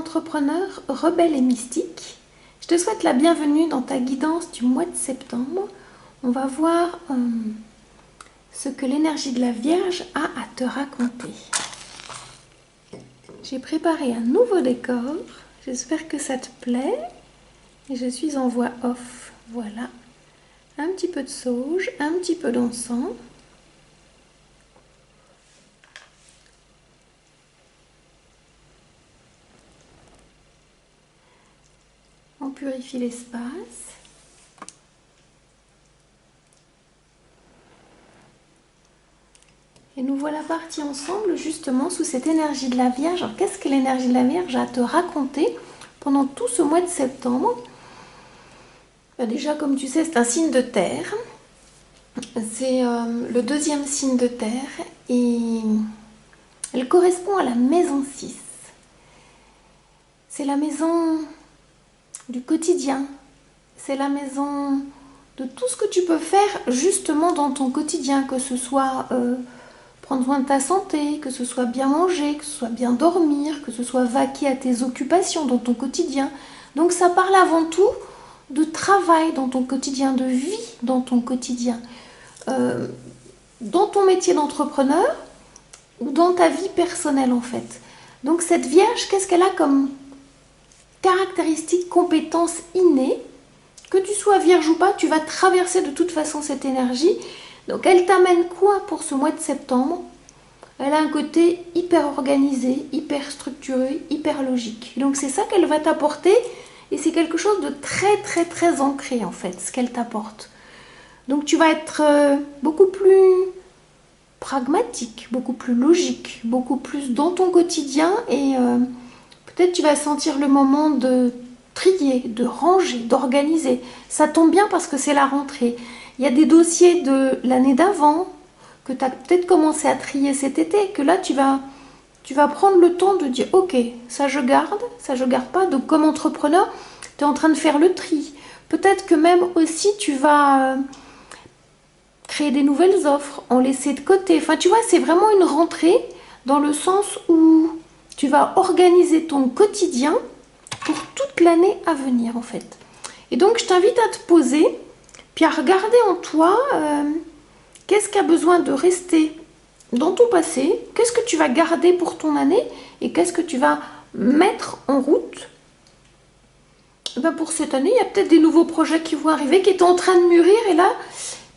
entrepreneur rebelle et mystique, je te souhaite la bienvenue dans ta guidance du mois de septembre. On va voir ce que l'énergie de la Vierge a à te raconter. J'ai préparé un nouveau décor, j'espère que ça te plaît. Et je suis en voix off, voilà. Un petit peu de sauge, un petit peu d'encens. On purifie l'espace. Et nous voilà partis ensemble justement sous cette énergie de la Vierge. Alors qu'est-ce que l'énergie de la Vierge a à te raconter pendant tout ce mois de septembre? Déjà, comme tu sais, c'est un signe de terre. C'est le deuxième signe de terre et elle correspond à la maison 6. C'est la maison du quotidien. C'est la maison de tout ce que tu peux faire justement dans ton quotidien, que ce soit prendre soin de ta santé, que ce soit bien manger, que ce soit bien dormir, que ce soit vaquer à tes occupations dans ton quotidien. Donc ça parle avant tout de travail dans ton quotidien, de vie dans ton quotidien, dans ton métier d'entrepreneur ou dans ta vie personnelle en fait. Donc cette Vierge, qu'est-ce qu'elle a comme caractéristique, compétence innée? Que tu sois Vierge ou pas, tu vas traverser de toute façon cette énergie. Donc elle t'amène quoi pour ce mois de septembre? Elle a un côté hyper organisé, hyper structuré, hyper logique. Donc c'est ça qu'elle va t'apporter et c'est quelque chose de très ancré en fait, ce qu'elle t'apporte. Donc tu vas être beaucoup plus pragmatique, beaucoup plus logique, beaucoup plus dans ton quotidien et peut-être tu vas sentir le moment de trier, de ranger, d'organiser. Ça tombe bien parce que c'est la rentrée. Il y a des dossiers de l'année d'avant que tu as peut-être commencé à trier cet été, que là tu vas prendre le temps de dire ok, ça je garde pas. Donc comme entrepreneur, tu es en train de faire le tri. Peut-être que même aussi tu vas créer des nouvelles offres, en laisser de côté. Enfin tu vois, c'est vraiment une rentrée dans le sens où tu vas organiser ton quotidien pour toute l'année à venir en fait. Et donc je t'invite à te poser, puis à regarder en toi qu'est-ce qui a besoin de rester dans ton passé, qu'est-ce que tu vas garder pour ton année et qu'est-ce que tu vas mettre en route. Ben pour cette année, il y a peut-être des nouveaux projets qui vont arriver, qui étaient en train de mûrir et là,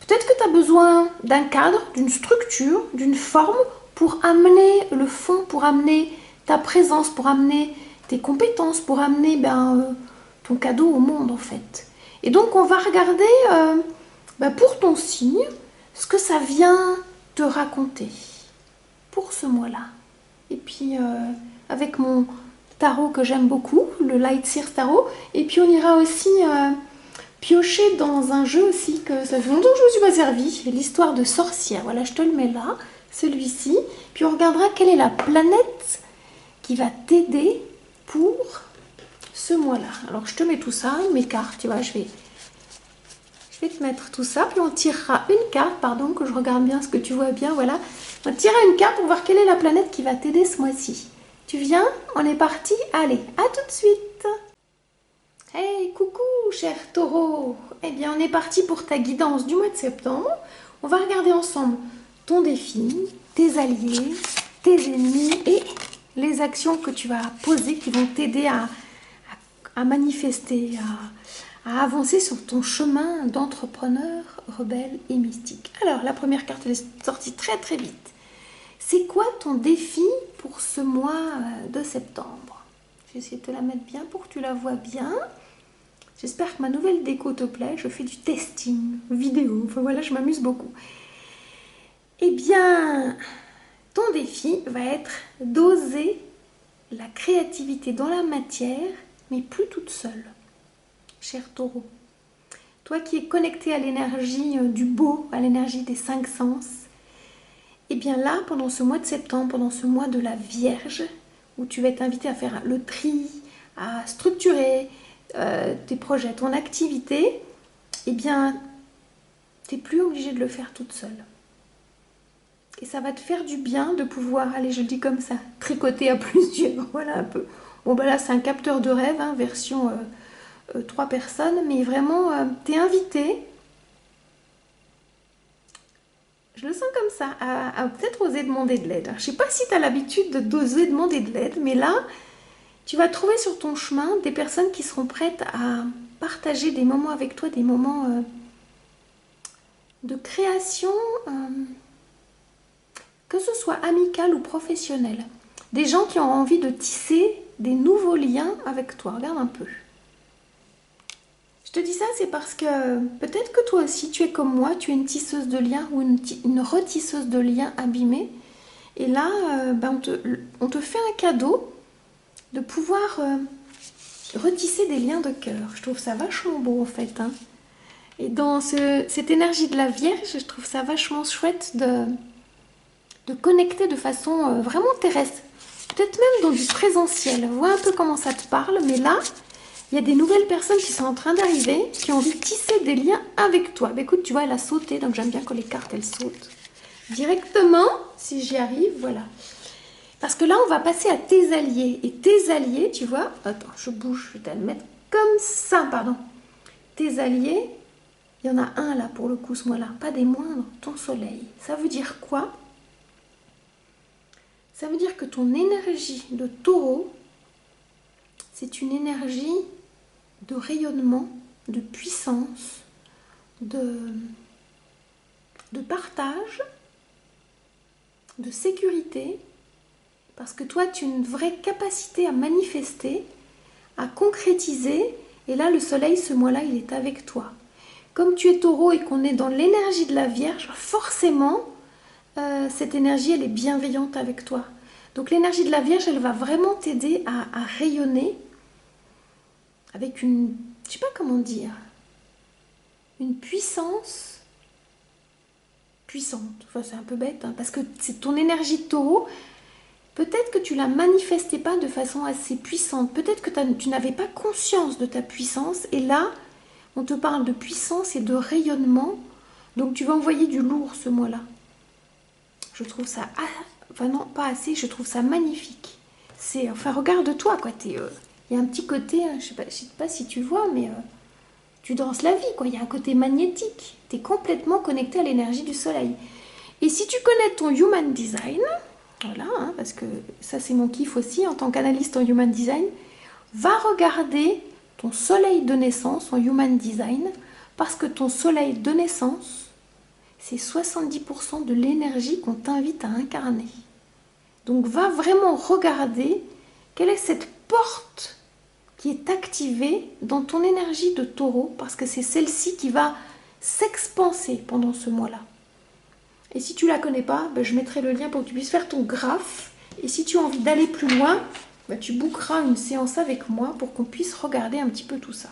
peut-être que tu as besoin d'un cadre, d'une structure, d'une forme pour amener le fond, pour amener ta présence, pour amener tes compétences, pour amener ton cadeau au monde en fait. Et donc on va regarder pour ton signe ce que ça vient te raconter pour ce mois-là. Et puis avec mon tarot que j'aime beaucoup, le Light Seers Tarot, et puis on ira aussi piocher dans un jeu aussi que ça fait longtemps que je ne me suis pas servi, l'histoire de sorcière. Voilà, je te le mets là, celui-ci. Puis on regardera quelle est la planète qui va t'aider pour ce mois-là. Alors je te mets tout ça, mes cartes, tu vois, je vais te mettre tout ça, puis on tirera une carte, pardon, que je regarde bien ce que tu vois bien, voilà. On tirera une carte pour voir quelle est la planète qui va t'aider ce mois-ci. Tu viens? On est parti? Allez, à tout de suite. Hey, coucou, cher taureau. Eh bien, on est parti pour ta guidance du mois de septembre. On va regarder ensemble ton défi, tes alliés, tes ennemis et les actions que tu vas poser qui vont t'aider à manifester, à avancer sur ton chemin d'entrepreneur rebelle et mystique. Alors, la première carte elle est sortie très vite. C'est quoi ton défi pour ce mois de septembre? Je vais essayer de te la mettre bien pour que tu la vois bien. J'espère que ma nouvelle déco te plaît. Je fais du testing vidéo. Enfin voilà, je m'amuse beaucoup. Eh bien, ton défi va être d'oser la créativité dans la matière, mais plus toute seule. Cher taureau, toi qui es connecté à l'énergie du beau, à l'énergie des 5 sens, et bien là, pendant ce mois de septembre, pendant ce mois de la Vierge, où tu vas être invité à faire le tri, à structurer tes projets, ton activité, et bien, tu n'es plus obligé de le faire toute seule. Et ça va te faire du bien de pouvoir, allez, je le dis comme ça, tricoter à plusieurs, voilà un peu. Bon, bah là, c'est un capteur de rêve, hein, version 3 personnes, mais vraiment, t'es invité, je le sens comme ça, à peut-être oser demander de l'aide. Je sais pas si tu as l'habitude d'oser demander de l'aide, mais là, tu vas trouver sur ton chemin des personnes qui seront prêtes à partager des moments avec toi, des moments de création, que ce soit amical ou professionnel. Des gens qui ont envie de tisser des nouveaux liens avec toi. Regarde un peu. Je te dis ça, c'est parce que peut-être que toi aussi, tu es comme moi, tu es une tisseuse de liens ou une retisseuse de liens abîmés. Et là, on te fait un cadeau de pouvoir retisser des liens de cœur. Je trouve ça vachement beau en fait. Hein. Et dans cette énergie de la Vierge, je trouve ça vachement chouette de connecter de façon vraiment terrestre. Peut-être même dans du présentiel. Vois un peu comment ça te parle, mais là, il y a des nouvelles personnes qui sont en train d'arriver, qui ont envie de tisser des liens avec toi. Bah, écoute, tu vois, elle a sauté, donc j'aime bien quand les cartes, elles sautent. Directement, si j'y arrive, voilà. Parce que là, on va passer à tes alliés. Et tes alliés, tu vois, attends, je bouge, je vais te le mettre comme ça, pardon. Tes alliés, il y en a un là, pour le coup, ce mois-là, pas des moindres, ton soleil. Ça veut dire quoi? Ça veut dire que ton énergie de taureau, c'est une énergie de rayonnement, de puissance, de partage, de sécurité, parce que toi, tu as une vraie capacité à manifester, à concrétiser, et là, le soleil, ce mois-là, il est avec toi. Comme tu es taureau et qu'on est dans l'énergie de la Vierge, forcément, cette énergie, elle est bienveillante avec toi. Donc l'énergie de la Vierge, elle va vraiment t'aider à rayonner avec une, je sais pas comment dire, une puissance puissante. Enfin, c'est un peu bête, hein, parce que c'est ton énergie de taureau. Peut-être que tu la manifestais pas de façon assez puissante. Peut-être que tu n'avais pas conscience de ta puissance. Et là, on te parle de puissance et de rayonnement. Donc tu vas envoyer du lourd ce mois-là. Je trouve ça... Enfin non, pas assez. Je trouve ça magnifique. Enfin, regarde-toi, quoi. Il y a un petit côté... je sais pas si tu vois, mais... tu danses la vie, quoi. Il y a un côté magnétique. Tu es complètement connecté à l'énergie du soleil. Et si tu connais ton Human Design... Voilà, hein, parce que ça c'est mon kiff aussi en tant qu'analyste en Human Design. Va regarder ton soleil de naissance en Human Design parce que ton soleil de naissance, c'est 70% de l'énergie qu'on t'invite à incarner. Donc va vraiment regarder quelle est cette porte qui est activée dans ton énergie de taureau parce que c'est celle-ci qui va s'expanser pendant ce mois-là. Et si tu ne la connais pas, ben je mettrai le lien pour que tu puisses faire ton graphe. Et si tu as envie d'aller plus loin, ben tu bookeras une séance avec moi pour qu'on puisse regarder un petit peu tout ça.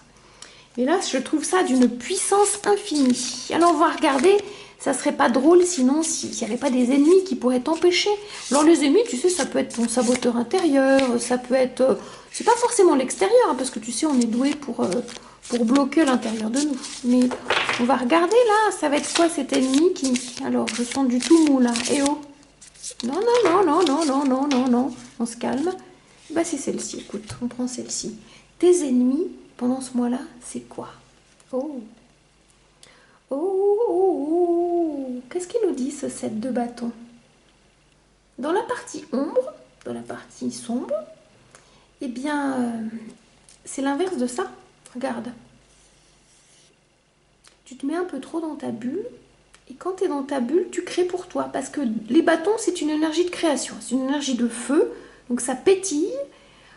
Et là, je trouve ça d'une puissance infinie. Alors, on va regarder, ça serait pas drôle sinon s'il n'y avait pas des ennemis qui pourraient t'empêcher. Alors, les ennemis, tu sais, ça peut être ton saboteur intérieur, ça peut être... c'est pas forcément l'extérieur, hein, parce que tu sais, on est doué pour bloquer l'intérieur de nous. Mais on va regarder là, ça va être quoi cet ennemi qui... Alors, je sens du tout mou là. Eh oh! Non, non, non, non, non, non, non, non, non. On se calme. Bah, c'est celle-ci, écoute, on prend celle-ci. Tes ennemis, pendant ce mois-là, c'est quoi? Oh! Oh, oh, oh. Qu'est-ce qu'il nous dit ce 7 de bâton? Dans la partie ombre, dans la partie sombre, eh bien, c'est l'inverse de ça. Regarde. Tu te mets un peu trop dans ta bulle. Et quand tu es dans ta bulle, tu crées pour toi. Parce que les bâtons, c'est une énergie de création. C'est une énergie de feu. Donc ça pétille.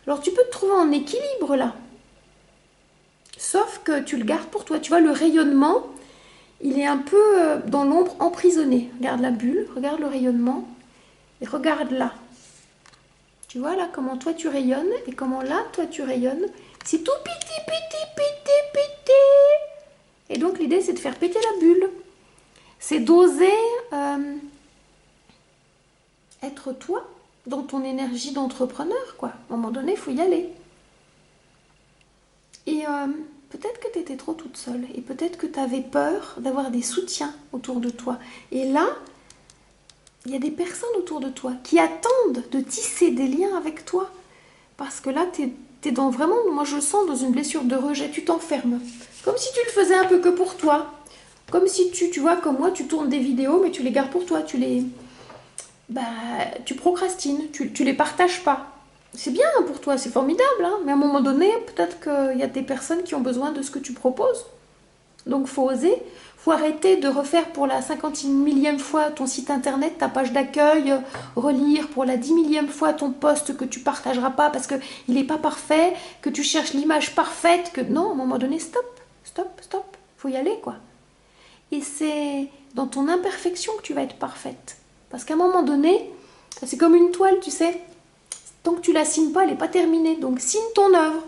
Alors tu peux te trouver en équilibre là. Sauf que tu le gardes pour toi. Tu vois, le rayonnement, il est un peu dans l'ombre emprisonné. Regarde la bulle, regarde le rayonnement. Et regarde là. Tu vois là comment toi tu rayonnes. Et comment là, toi tu rayonnes. C'est tout petit, petit, petit, petit. Et donc l'idée, c'est de faire péter la bulle. C'est d'oser être toi dans ton énergie d'entrepreneur, quoi. À un moment donné, il faut y aller. Et peut-être que tu étais trop toute seule. Et peut-être que tu avais peur d'avoir des soutiens autour de toi. Et là, il y a des personnes autour de toi qui attendent de tisser des liens avec toi. Parce que là, t'es dans vraiment, moi je le sens, dans une blessure de rejet, tu t'enfermes. Comme si tu le faisais un peu que pour toi. Comme si tu vois, comme moi, tu tournes des vidéos, mais tu les gardes pour toi, bah, tu procrastines, tu les partages pas. C'est bien pour toi, c'est formidable, hein, mais à un moment donné, peut-être qu'il y a des personnes qui ont besoin de ce que tu proposes. Donc faut oser, faut arrêter de refaire pour la 50 millième fois ton site internet, ta page d'accueil, relire pour la 10 millième fois ton post que tu partageras pas parce qu'il n'est pas parfait, que tu cherches l'image parfaite, que non, à un moment donné, stop, faut y aller quoi. Et c'est dans ton imperfection que tu vas être parfaite. Parce qu'à un moment donné, c'est comme une toile, tu sais, tant que tu la signes pas, elle n'est pas terminée, donc signe ton œuvre.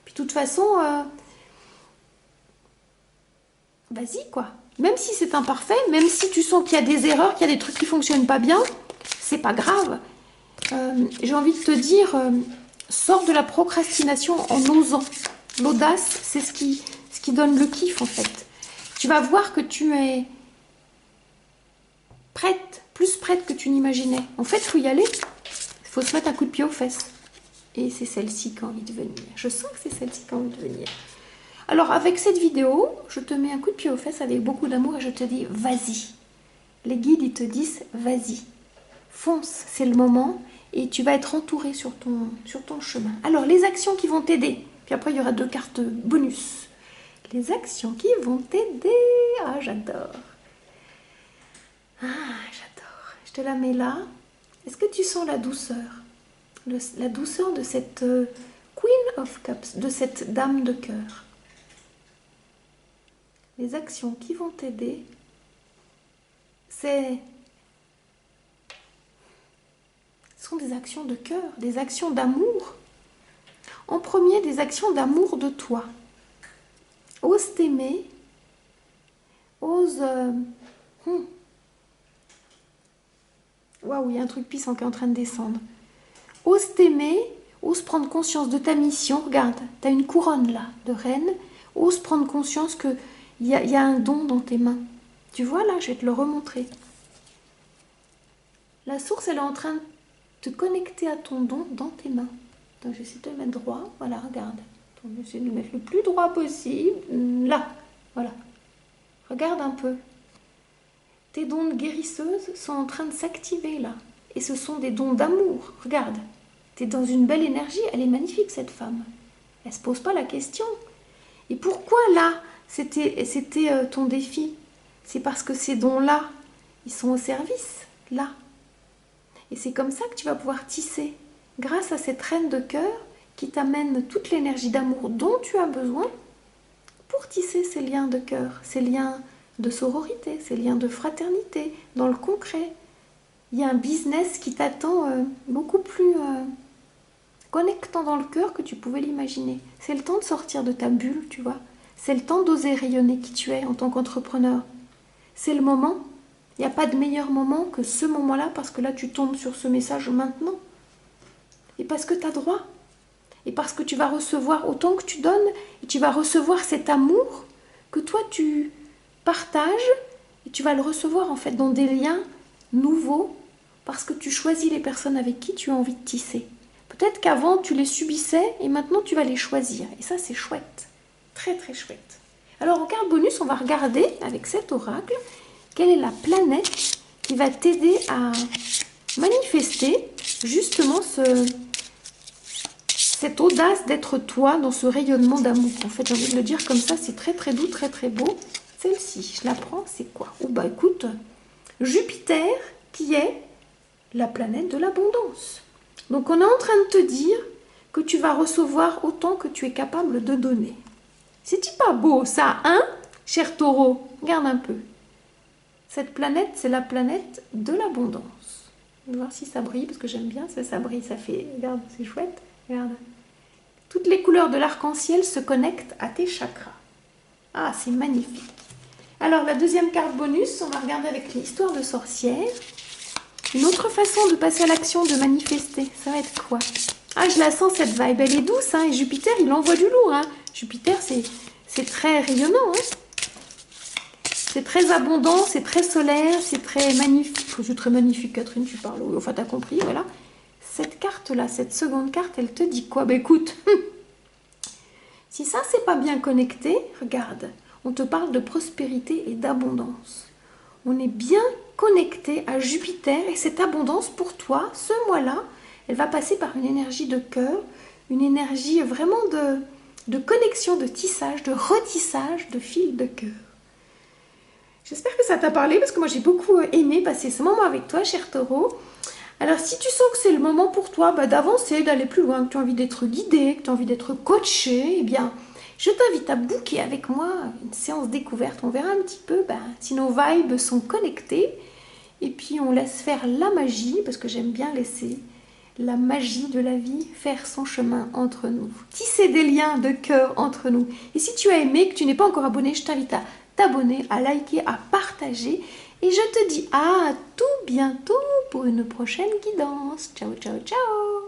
Puis de toute façon... vas-y quoi. Même si c'est imparfait, même si tu sens qu'il y a des erreurs, qu'il y a des trucs qui fonctionnent pas bien, c'est pas grave. J'ai envie de te dire, sors de la procrastination en osant. L'audace, c'est ce qui donne le kiff en fait. Tu vas voir que tu es prête, plus prête que tu n'imaginais. En fait, il faut y aller. Il faut se mettre un coup de pied aux fesses. Et c'est celle-ci qui a envie de venir. Je sens que c'est celle-ci qui a envie de venir. Alors avec cette vidéo, je te mets un coup de pied aux fesses avec beaucoup d'amour et je te dis vas-y. Les guides ils te disent vas-y, fonce, c'est le moment et tu vas être entouré sur ton chemin. Alors les actions qui vont t'aider, puis après il y aura 2 cartes bonus. Les actions qui vont t'aider, ah j'adore. Ah j'adore, je te la mets là. Est-ce que tu sens la douceur? La douceur de cette Queen of Cups, de cette dame de cœur. Les actions qui vont t'aider, ce sont des actions de cœur, des actions d'amour. En premier, des actions d'amour de toi. Ose t'aimer, ose... Waouh, il y a un truc puissant qui est en train de descendre. Ose t'aimer, ose prendre conscience de ta mission. Regarde, tu as une couronne là, de reine. Ose prendre conscience que il y a un don dans tes mains. Tu vois là, je vais te le remontrer. La source, elle est en train de te connecter à ton don dans tes mains. Donc, je vais essayer de le mettre droit. Voilà, regarde. Je vais essayer de le mettre le plus droit possible. Là, voilà. Regarde un peu. Tes dons de guérisseuse sont en train de s'activer là. Et ce sont des dons d'amour. Regarde. Tu es dans une belle énergie. Elle est magnifique cette femme. Elle ne se pose pas la question. Et pourquoi là c'était ton défi? C'est parce que ces dons-là, ils sont au service, là. Et c'est comme ça que tu vas pouvoir tisser, grâce à cette reine de cœur qui t'amène toute l'énergie d'amour dont tu as besoin pour tisser ces liens de cœur, ces liens de sororité, ces liens de fraternité, dans le concret. Il y a un business qui t'attend beaucoup plus connectant dans le cœur que tu pouvais l'imaginer. C'est le temps de sortir de ta bulle, tu vois. C'est le temps d'oser rayonner qui tu es en tant qu'entrepreneur. C'est le moment. Il n'y a pas de meilleur moment que ce moment-là parce que là, tu tombes sur ce message maintenant. Et parce que tu as droit. Et parce que tu vas recevoir autant que tu donnes et tu vas recevoir cet amour que toi, tu partages et tu vas le recevoir en fait dans des liens nouveaux parce que tu choisis les personnes avec qui tu as envie de tisser. Peut-être qu'avant, tu les subissais et maintenant, tu vas les choisir. Et ça, c'est chouette. Très, très chouette. Alors, en carte bonus, on va regarder avec cet oracle quelle est la planète qui va t'aider à manifester justement cette audace d'être toi dans ce rayonnement d'amour. En fait, j'ai envie de le dire comme ça, c'est très, très doux, très, très beau. Celle-ci, je la prends, c'est quoi? Oh, bah écoute, Jupiter qui est la planète de l'abondance. Donc, on est en train de te dire que tu vas recevoir autant que tu es capable de donner. C'est-tu pas beau ça, hein, cher taureau? Regarde un peu. Cette planète, c'est la planète de l'abondance. On va voir si ça brille, parce que j'aime bien ça brille, ça fait... Regarde, c'est chouette. Regarde. Toutes les couleurs de l'arc-en-ciel se connectent à tes chakras. Ah, c'est magnifique. Alors, la deuxième carte bonus, on va regarder avec l'histoire de sorcière. Une autre façon de passer à l'action, de manifester, ça va être quoi? Ah, je la sens cette vibe, elle est douce, hein, et Jupiter, il envoie du lourd, hein. Jupiter, c'est très rayonnant, hein. C'est très abondant, c'est très solaire, c'est très magnifique. C'est très magnifique, Catherine, tu parles, enfin, t'as compris, voilà. cette carte-là, cette seconde carte, elle te dit quoi? Ben écoute, si ça, c'est pas bien connecté, regarde, on te parle de prospérité et d'abondance. On est bien connecté à Jupiter et cette abondance pour toi, ce mois-là, elle va passer par une énergie de cœur, une énergie vraiment de connexion, de tissage, de retissage de fil de cœur. J'espère que ça t'a parlé parce que moi j'ai beaucoup aimé passer ce moment avec toi, cher Taureau. Alors si tu sens que c'est le moment pour toi d'avancer, d'aller plus loin, que tu as envie d'être guidé, que tu as envie d'être coaché, eh bien je t'invite à booker avec moi une séance découverte. On verra un petit peu si nos vibes sont connectées. Et puis on laisse faire la magie, parce que j'aime bien laisser la magie de la vie faire son chemin entre nous. Tisser des liens de cœur entre nous. Et si tu as aimé, que tu n'es pas encore abonné, je t'invite à t'abonner, à liker, à partager. Et je te dis à tout bientôt pour une prochaine guidance. Ciao, ciao, ciao!